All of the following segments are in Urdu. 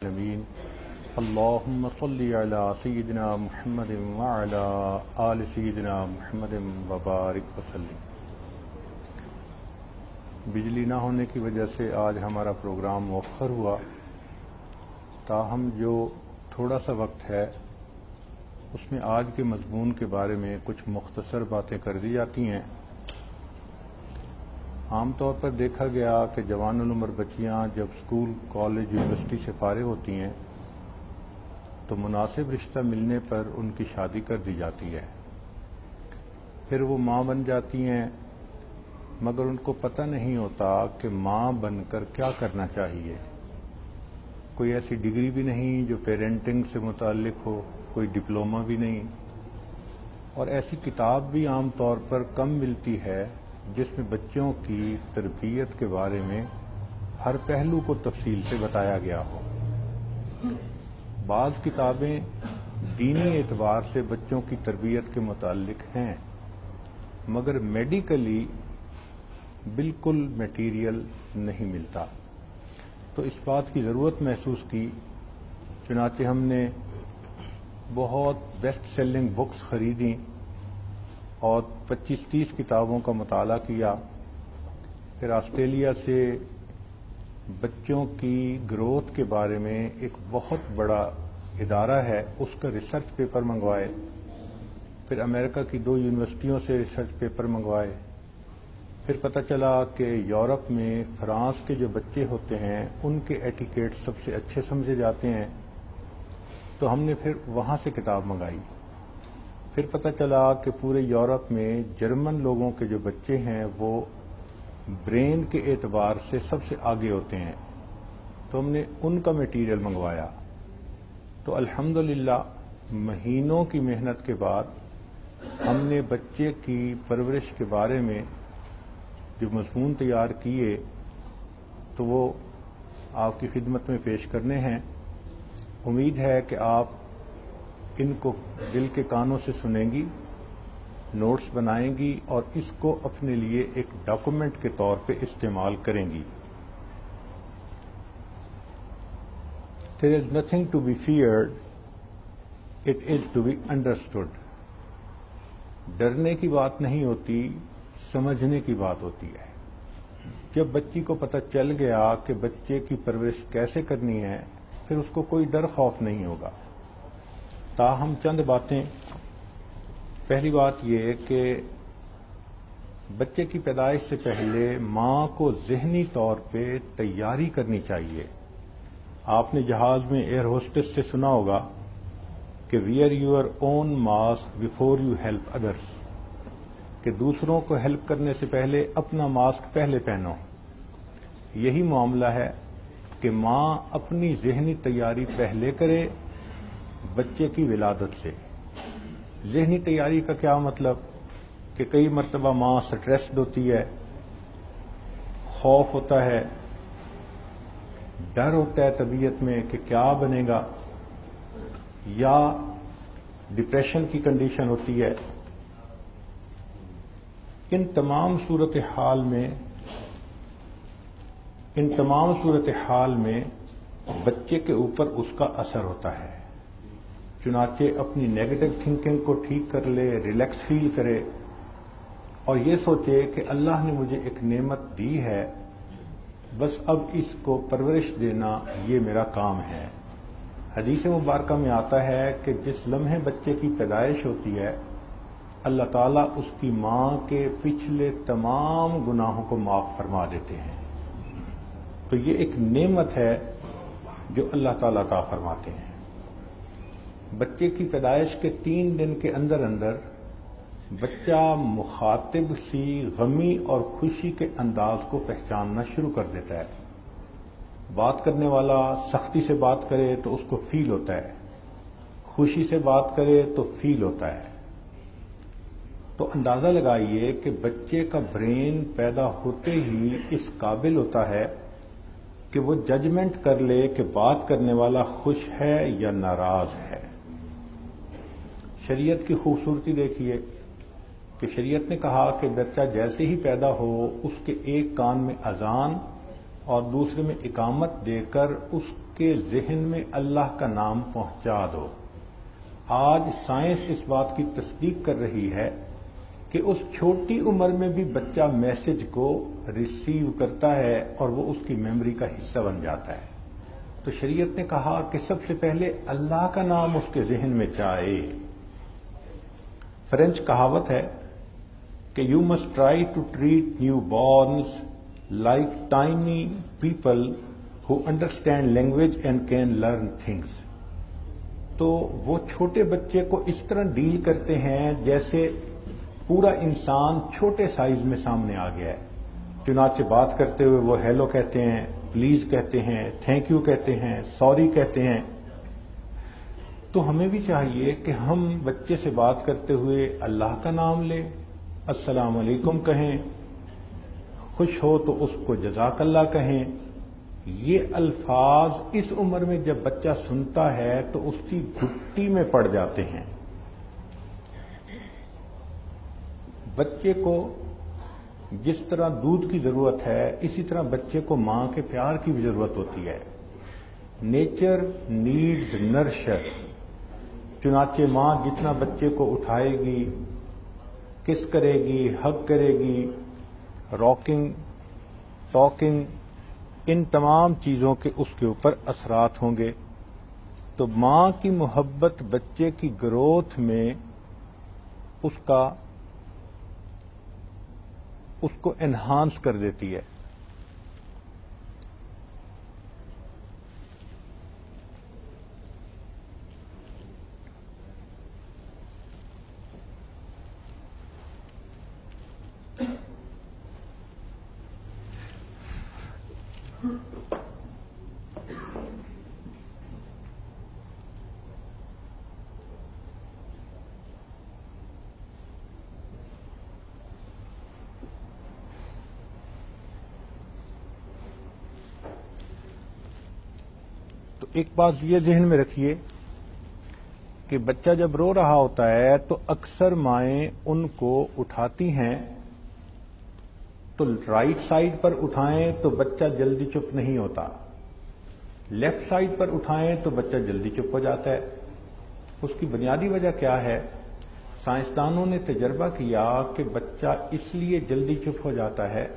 العالمين اللهم صل على سيدنا محمد وعلى آل سيدنا محمد وبارك وسلم۔ بجلی نہ ہونے کی وجہ سے آج ہمارا پروگرام مؤخر ہوا، تاہم جو تھوڑا سا وقت ہے اس میں آج کے مضمون کے بارے میں کچھ مختصر باتیں کر دی جاتی ہیں۔ عام طور پر دیکھا گیا کہ جوان العمر بچیاں جب اسکول، کالج، یونیورسٹی سے فارغ ہوتی ہیں تو مناسب رشتہ ملنے پر ان کی شادی کر دی جاتی ہے، پھر وہ ماں بن جاتی ہیں، مگر ان کو پتہ نہیں ہوتا کہ ماں بن کر کیا کرنا چاہیے۔ کوئی ایسی ڈگری بھی نہیں جو پیرنٹنگ سے متعلق ہو، کوئی ڈپلومہ بھی نہیں، اور ایسی کتاب بھی عام طور پر کم ملتی ہے جس میں بچوں کی تربیت کے بارے میں ہر پہلو کو تفصیل سے بتایا گیا ہو۔ بعض کتابیں دینی اعتبار سے بچوں کی تربیت کے متعلق ہیں، مگر میڈیکلی بالکل میٹیریل نہیں ملتا، تو اس بات کی ضرورت محسوس کی، چنانچہ ہم نے بہت بیسٹ سیلنگ بکس خریدیں اور 25-30 کتابوں کا مطالعہ کیا۔ پھر آسٹریلیا سے بچوں کی گروتھ کے بارے میں ایک بہت بڑا ادارہ ہے، اس کا ریسرچ پیپر منگوائے، پھر امریکہ کی 2 یونیورسٹیوں سے ریسرچ پیپر منگوائے، پھر پتہ چلا کہ یورپ میں فرانس کے جو بچے ہوتے ہیں ان کے ایٹیکیٹ سب سے اچھے سمجھے جاتے ہیں، تو ہم نے پھر وہاں سے کتاب منگائی۔ پھر پتہ چلا کہ پورے یورپ میں جرمن لوگوں کے جو بچے ہیں وہ برین کے اعتبار سے سب سے آگے ہوتے ہیں، تو ہم نے ان کا میٹیریل منگوایا۔ تو الحمدللہ مہینوں کی محنت کے بعد ہم نے بچے کی پرورش کے بارے میں جو مضمون تیار کیے تو وہ آپ کی خدمت میں پیش کرنے ہیں۔ امید ہے کہ آپ ان کو دل کے کانوں سے سنیں گی، نوٹس بنائیں گی اور اس کو اپنے لیے ایک ڈاکومنٹ کے طور پہ استعمال کریں گی۔ There is nothing to be feared, it is to be understood۔ ڈرنے کی بات نہیں ہوتی، سمجھنے کی بات ہوتی ہے۔ جب بچی کو پتہ چل گیا کہ بچے کی پرورش کیسے کرنی ہے، پھر اس کو کوئی ڈر خوف نہیں ہوگا۔ تاہم چند باتیں۔ پہلی بات یہ کہ بچے کی پیدائش سے پہلے ماں کو ذہنی طور پہ تیاری کرنی چاہیے۔ آپ نے جہاز میں ایئر ہوسٹس سے سنا ہوگا کہ wear your own mask before you help others, کہ دوسروں کو ہیلپ کرنے سے پہلے اپنا ماسک پہلے پہنو۔ یہی معاملہ ہے کہ ماں اپنی ذہنی تیاری پہلے کرے بچے کی ولادت سے۔ ذہنی تیاری کا کیا مطلب کہ کئی مرتبہ ماں سٹریسڈ ہوتی ہے، خوف ہوتا ہے، ڈر ہوتا ہے طبیعت میں کہ کیا بنے گا، یا ڈپریشن کی کنڈیشن ہوتی ہے۔ ان تمام صورتحال میں بچے کے اوپر اس کا اثر ہوتا ہے، چنانچہ اپنی نیگیٹو تھنکنگ کو ٹھیک کر لے، ریلیکس فیل کرے اور یہ سوچے کہ اللہ نے مجھے ایک نعمت دی ہے، بس اب اس کو پرورش دینا یہ میرا کام ہے۔ حدیث مبارکہ میں آتا ہے کہ جس لمحے بچے کی پیدائش ہوتی ہے اللہ تعالیٰ اس کی ماں کے پچھلے تمام گناہوں کو معاف فرما دیتے ہیں۔ تو یہ ایک نعمت ہے جو اللہ تعالیٰ عطا فرماتے ہیں۔ بچے کی پیدائش کے 3 دن کے اندر بچہ مخاطب سی غمی اور خوشی کے انداز کو پہچاننا شروع کر دیتا ہے۔ بات کرنے والا سختی سے بات کرے تو اس کو فیل ہوتا ہے، خوشی سے بات کرے تو فیل ہوتا ہے۔ تو اندازہ لگائیے کہ بچے کا برین پیدا ہوتے ہی اس قابل ہوتا ہے کہ وہ ججمنٹ کر لے کہ بات کرنے والا خوش ہے یا ناراض ہے۔ شریعت کی خوبصورتی دیکھیے کہ شریعت نے کہا کہ بچہ جیسے ہی پیدا ہو اس کے ایک کان میں اذان اور دوسرے میں اقامت دے کر اس کے ذہن میں اللہ کا نام پہنچا دو۔ آج سائنس اس بات کی تصدیق کر رہی ہے کہ اس چھوٹی عمر میں بھی بچہ میسج کو ریسیو کرتا ہے اور وہ اس کی میموری کا حصہ بن جاتا ہے۔ تو شریعت نے کہا کہ سب سے پہلے اللہ کا نام اس کے ذہن میں جائے۔ فرینچ کہاوت ہے کہ you must try to treat newborns like tiny people who understand language and can learn things. تو وہ چھوٹے بچے کو اس طرح ڈیل کرتے ہیں جیسے پورا انسان چھوٹے سائز میں سامنے آ گیا ہے۔ چنانچہ بات کرتے ہوئے وہ ہیلو کہتے ہیں، پلیز کہتے ہیں، تھینک یو کہتے ہیں، سوری کہتے ہیں۔ تو ہمیں بھی چاہیے کہ ہم بچے سے بات کرتے ہوئے اللہ کا نام لیں، السلام علیکم کہیں، خوش ہو تو اس کو جزاک اللہ کہیں۔ یہ الفاظ اس عمر میں جب بچہ سنتا ہے تو اس کی گھٹی میں پڑ جاتے ہیں۔ بچے کو جس طرح دودھ کی ضرورت ہے اسی طرح بچے کو ماں کے پیار کی بھی ضرورت ہوتی ہے۔ Nature needs nurture. چنانچہ ماں جتنا بچے کو اٹھائے گی، کس کرے گی، ہگ کرے گی، راکنگ، ٹاکنگ، ان تمام چیزوں کے اس کے اوپر اثرات ہوں گے۔ تو ماں کی محبت بچے کی گروتھ میں اس کو انہانس کر دیتی ہے۔ تو ایک بات یہ ذہن میں رکھیے کہ بچہ جب رو رہا ہوتا ہے تو اکثر مائیں ان کو اٹھاتی ہیں تو رائٹ سائڈ پر اٹھائیں تو بچہ جلدی چپ نہیں ہوتا، لیفٹ سائڈ پر اٹھائیں تو بچہ جلدی چپ ہو جاتا ہے۔ اس کی بنیادی وجہ کیا ہے؟ سائنسدانوں نے تجربہ کیا کہ بچہ اس لیے جلدی چپ ہو جاتا ہے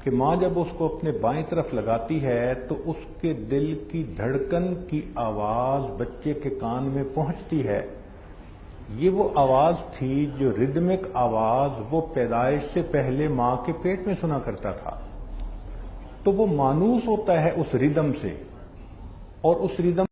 کہ ماں جب اس کو اپنے بائیں طرف لگاتی ہے تو اس کے دل کی دھڑکن کی آواز بچے کے کان میں پہنچتی ہے۔ یہ وہ آواز تھی جو ردمک آواز وہ پیدائش سے پہلے ماں کے پیٹ میں سنا کرتا تھا۔ تو وہ مانوس ہوتا ہے اس ردم سے، اور اس ردم